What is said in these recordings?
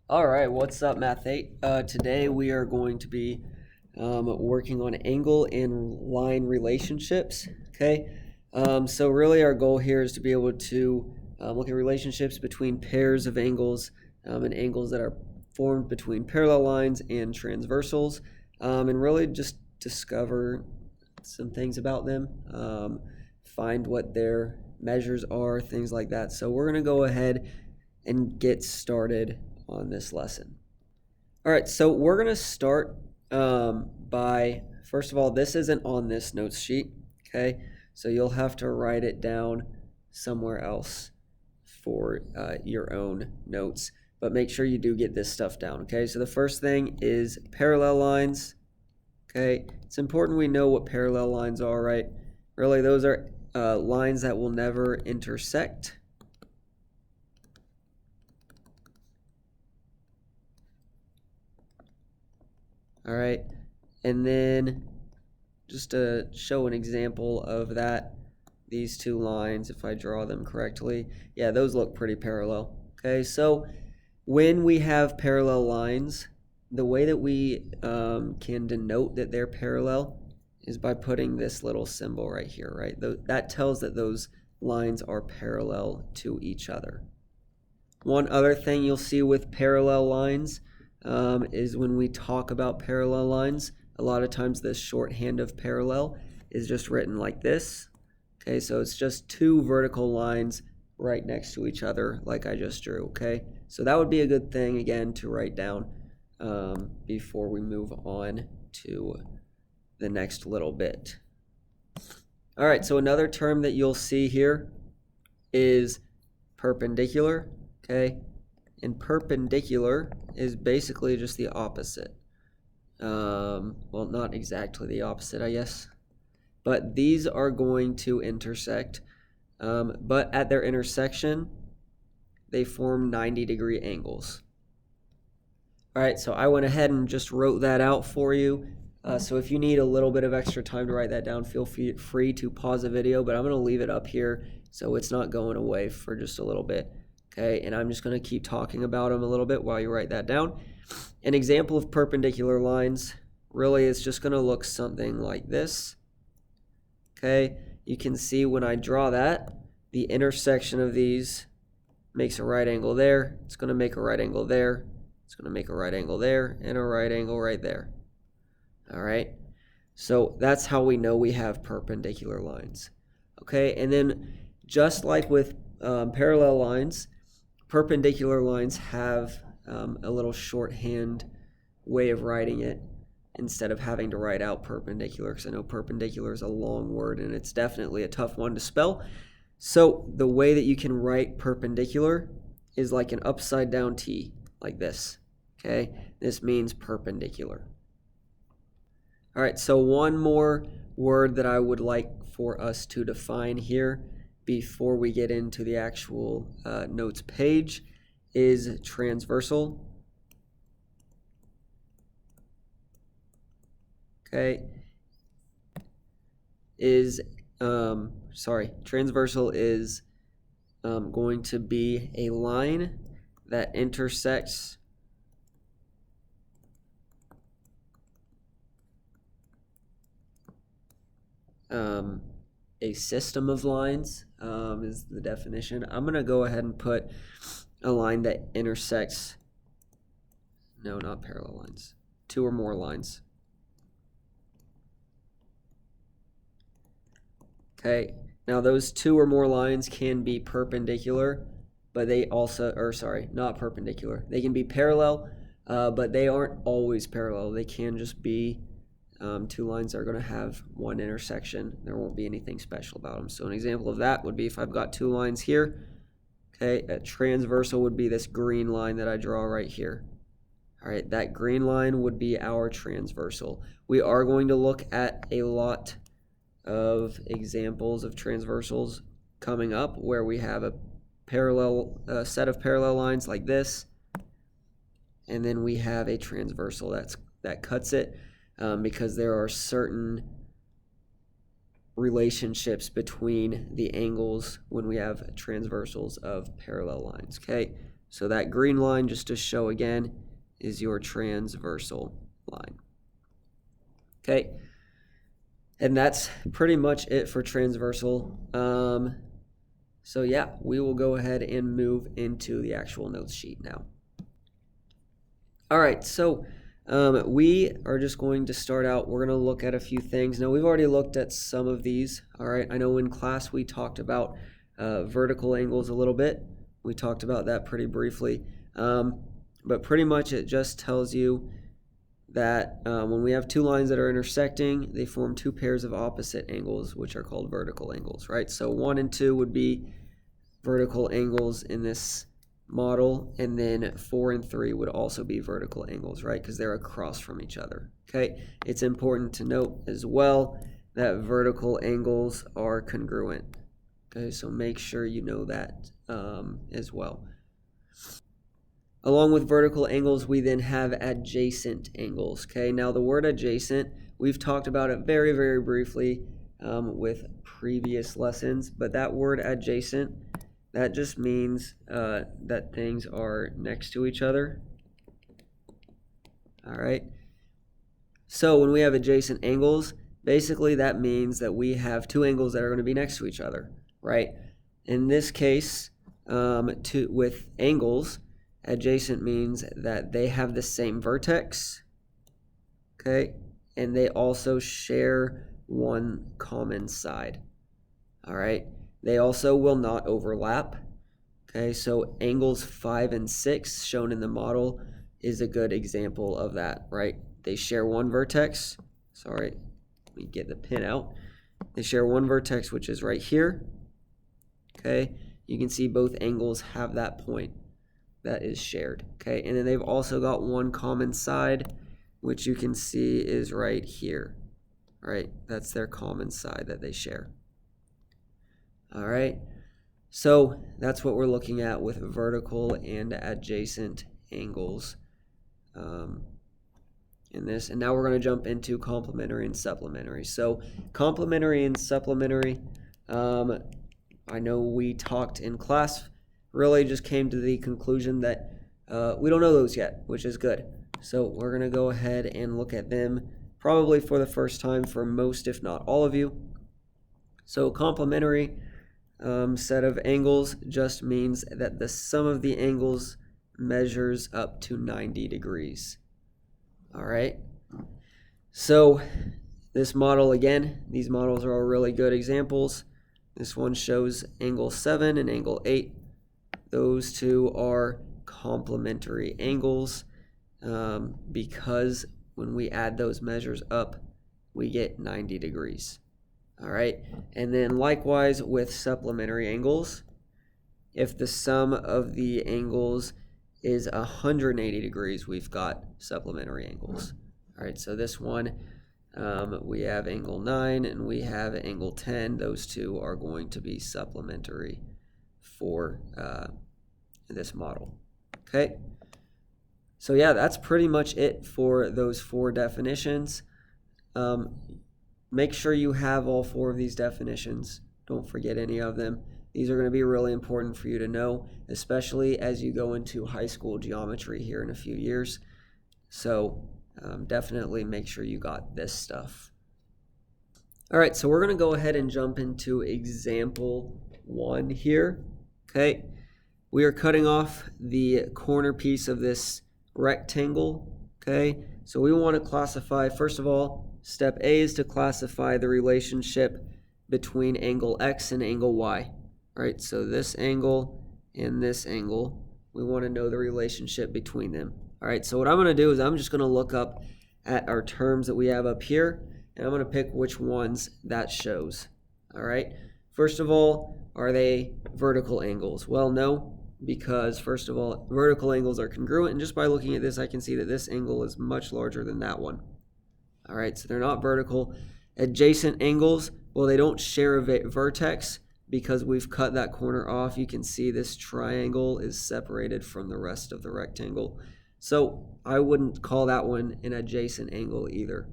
All right, what's up, Math 8? Today we are going to be working on angle and line relationships, okay? So really our goal here is to be able to look at relationships between pairs of angles and angles that are formed between parallel lines and transversals, and really just discover some things about them, find what their measures are, things like that. So we're going to go ahead and get started on this lesson. All right, so we're going to start by, first of all, this isn't on this notes sheet, okay? So you'll have to write it down somewhere else for your own notes, but make sure you do get this stuff down, okay? So the first thing is parallel lines, okay? It's important we know what parallel lines are, right? Really, those are lines that will never intersect. All right, and then just to show an example of that, these two lines, if I draw them correctly, yeah, those look pretty parallel. Okay, so when we have parallel lines, the way that we can denote that they're parallel is by putting this little symbol right here, right? That tells that those lines are parallel to each other. One other thing you'll see with parallel lines is when we talk about parallel lines, a lot of times the shorthand of parallel is just written like this. Okay, so it's just two vertical lines right next to each other like I just drew, okay? So that would be a good thing, again, to write down before we move on to the next little bit. All right, so another term that you'll see here is perpendicular, okay? And perpendicular is basically just the opposite. Well, not exactly the opposite, I guess. But these are going to intersect. But at their intersection, they form 90-degree angles. All right, so I went ahead and just wrote that out for you. So if you need a little bit of extra time to write that down, feel free to pause the video. But I'm going to leave it up here so it's not going away for just a little bit. Okay, and I'm just going to keep talking about them a little bit while you write that down. An example of perpendicular lines really is just going to look something like this. Okay, you can see when I draw that, the intersection of these makes a right angle there. It's going to make a right angle there. It's going to make a right angle there and a right angle right there. All right, so that's how we know we have perpendicular lines. Okay, and then just like with parallel lines, perpendicular lines have a little shorthand way of writing it instead of having to write out perpendicular, because I know perpendicular is a long word and it's definitely a tough one to spell. So the way that you can write perpendicular is like an upside down T, like this. Okay, this means perpendicular. All right, so one more word that I would like for us to define here before we get into the actual notes page is transversal. Okay, transversal is going to be a line that intersects a system of lines is the definition. I'm going to go ahead and put a line that intersects, no, not parallel lines, two or more lines. Okay, now those two or more lines can be perpendicular, but they also, or sorry, not perpendicular. They can be parallel, but they aren't always parallel. They can just be two lines that are going to have one intersection. There won't be anything special about them. So an example of that would be if I've got two lines here. Okay, a transversal would be this green line that I draw right here. All right, that green line would be our transversal. We are going to look at a lot of examples of transversals coming up where we have a parallel set of parallel lines like this, and then we have a transversal that cuts it. Because there are certain relationships between the angles when we have transversals of parallel lines. Okay, So that green line, just to show again, is your transversal line. Okay, and that's pretty much it for transversal. So yeah, we will go ahead and move into the actual notes sheet now. All right, so we are just going to start out. We're going to look at a few things. Now, we've already looked at some of these. All right, I know in class we talked about vertical angles a little bit. We talked about that pretty briefly. But pretty much it just tells you that when we have two lines that are intersecting, they form two pairs of opposite angles, which are called vertical angles, right? So 1 and 2 would be vertical angles in this model, and then 4 and 3 would also be vertical angles, right? Because they're across from each other, okay? It's important to note as well that vertical angles are congruent, okay? So make sure you know that as well. Along with vertical angles, we then have adjacent angles, okay? Now, the word adjacent, we've talked about it very, very briefly with previous lessons, but that word adjacent, that just means that things are next to each other. All right. So when we have adjacent angles, basically that means that we have two angles that are going to be next to each other, right? In this case, with angles, adjacent means that they have the same vertex, okay? And they also share one common side, all right? They also will not overlap. Okay, so angles 5 and 6 shown in the model is a good example of that, right? They share one vertex. Sorry, let me get the pin out. They share one vertex, which is right here. Okay, you can see both angles have that point that is shared. Okay, and then they've also got one common side, which you can see is right here. Right, that's their common side that they share. All right, so that's what we're looking at with vertical and adjacent angles in this. And now we're going to jump into complementary and supplementary. So complementary and supplementary, I know we talked in class, really just came to the conclusion that we don't know those yet, which is good. So we're going to go ahead and look at them probably for the first time for most, if not all of you. So complementary set of angles just means that the sum of the angles measures up to 90 degrees. All right. So this model, again, these models are all really good examples. This one shows angle 7 and angle 8. Those two are complementary angles because when we add those measures up, we get 90 degrees. All right, and then likewise with supplementary angles, if the sum of the angles is 180 degrees, we've got supplementary angles. All right, so this one, we have angle 9 and we have angle 10. Those two are going to be supplementary for this model. Okay, so yeah, that's pretty much it for those 4 definitions. Make sure you have all 4 of these definitions. Don't forget any of them. These are going to be really important for you to know, especially as you go into high school geometry here in a few years. So definitely make sure you got this stuff. All right, so we're going to go ahead and jump into example 1 here. Okay, we are cutting off the corner piece of this rectangle. Okay, so we want to classify, first of all, step A is to classify the relationship between angle X and angle Y. All right, so this angle and this angle, we want to know the relationship between them. All right, so what I'm going to do is I'm just going to look up at our terms that we have up here, and I'm going to pick which ones that shows. All right, first of all, are they vertical angles? Well, no, because first of all, vertical angles are congruent, and just by looking at this, I can see that this angle is much larger than that one. All right, so they're not vertical. Adjacent angles, well, they don't share a vertex because we've cut that corner off. You can see this triangle is separated from the rest of the rectangle. So I wouldn't call that one an adjacent angle either.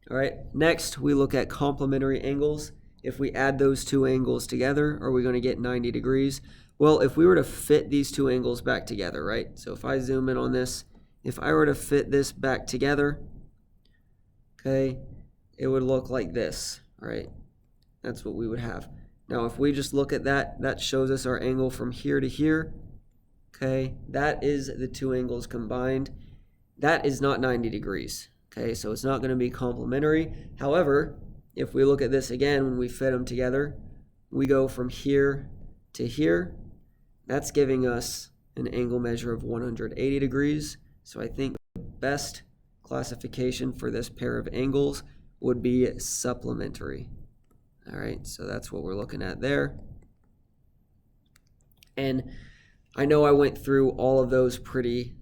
All right, next we look at complementary angles. If we add those two angles together, are we going to get 90 degrees? Well, if we were to fit these two angles back together, right? So if I zoom in on this, if I were to fit this back together, okay, it would look like this, right? That's what we would have. Now, if we just look at that, that shows us our angle from here to here. Okay, that is the two angles combined. That is not 90 degrees. Okay, so it's not going to be complementary. However, if we look at this again, when we fit them together, we go from here to here. That's giving us an angle measure of 180 degrees. So I think the best classification for this pair of angles would be supplementary. All right, so that's what we're looking at there. And I know I went through all of those pretty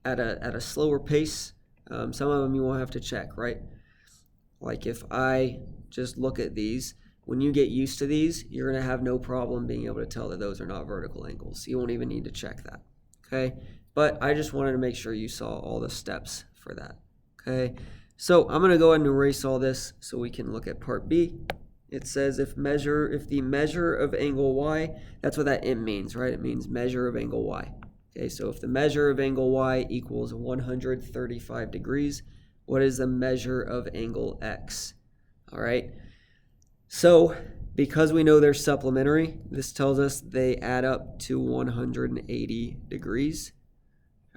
at a slower pace. Some of them you won't have to check, right? Like if I just look at these, when you get used to these, you're going to have no problem being able to tell that those are not vertical angles. You won't even need to check that, okay? But I just wanted to make sure you saw all the steps for that, okay? So I'm going to go ahead and erase all this so we can look at part B. It says if the measure of angle y, that's what that M means, right? It means measure of angle y. Okay, so if the measure of angle y equals 135 degrees, what is the measure of angle x? All right, so because we know they're supplementary, this tells us they add up to 180 degrees.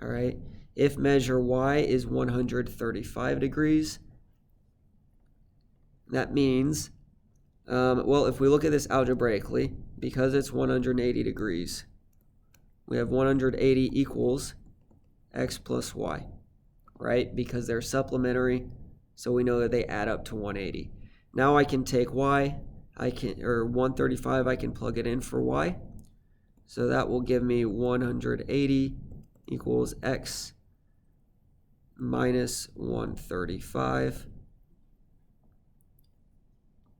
All right, if measure y is 135 degrees, that means, well, if we look at this algebraically, because it's 180 degrees, we have 180 equals x plus y, right? Because they're supplementary, so we know that they add up to 180. Now I can take y, or 135, I can plug it in for y. So that will give me 180 equals x minus 135.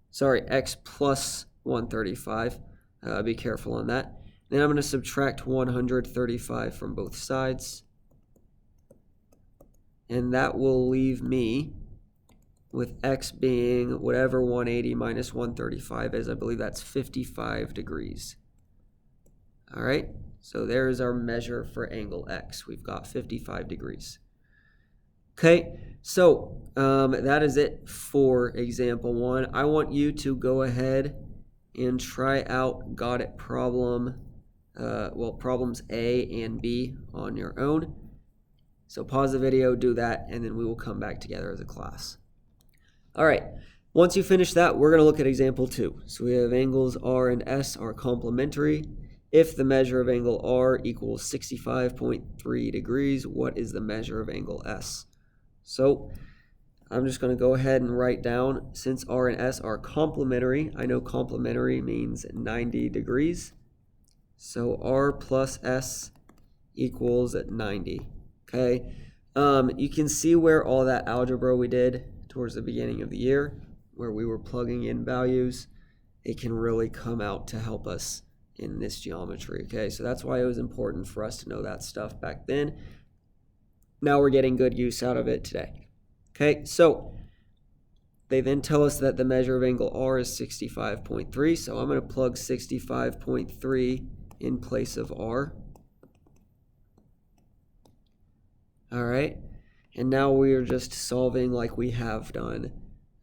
Sorry, x plus 135. Be careful on that. Then I'm going to subtract 135 from both sides. And that will leave me with x being whatever 180 minus 135 is. I believe that's 55 degrees. All right, so there's our measure for angle x. We've got 55 degrees. Okay, so that is it for example 1. I want you to go ahead and try out Got It problem, problems A and B on your own. So pause the video, do that, and then we will come back together as a class. All right, once you finish that, we're going to look at example 2. So we have angles R and S are complementary. If the measure of angle R equals 65.3 degrees, what is the measure of angle S? So I'm just going to go ahead and write down, since R and S are complementary, I know complementary means 90 degrees. So R plus S equals 90. Okay, you can see where all that algebra we did towards the beginning of the year, where we were plugging in values, it can really come out to help us in this geometry. Okay, so that's why it was important for us to know that stuff back then. Now we're getting good use out of it today. Okay, so they then tell us that the measure of angle R is 65.3, so I'm going to plug 65.3 in place of R. All right, and now we are just solving like we have done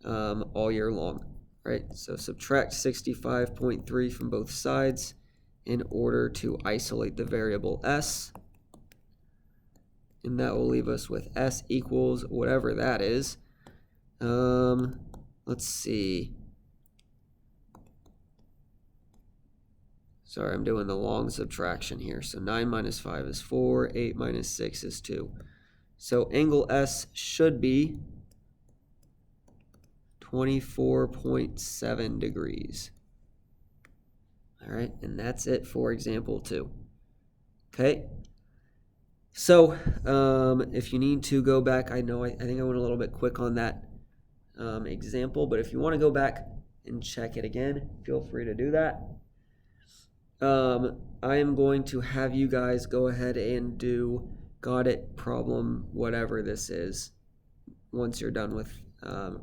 all year long, right? So subtract 65.3 from both sides in order to isolate the variable S. And that will leave us with S equals whatever that is. Let's see. Sorry, I'm doing the long subtraction here. So 9 minus 5 is 4, 8 minus 6 is 2. So angle S should be 24.7 degrees. All right, and that's it for example 2. Okay. So if you need to go back, I know I think I went a little bit quick on that example, but if you want to go back and check it again, feel free to do that. I am going to have you guys go ahead and do Got It problem, whatever this is, once you're done with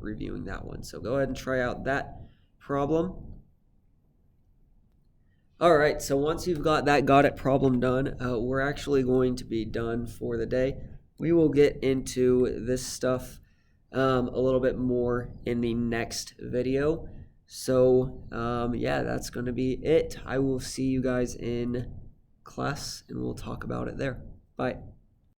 reviewing that one. So go ahead and try out that problem. All right, so once you've got that got it problem done, we're actually going to be done for the day. We will get into this stuff a little bit more in the next video. So yeah, that's going to be it. I will see you guys in class and we'll talk about it there. Bye.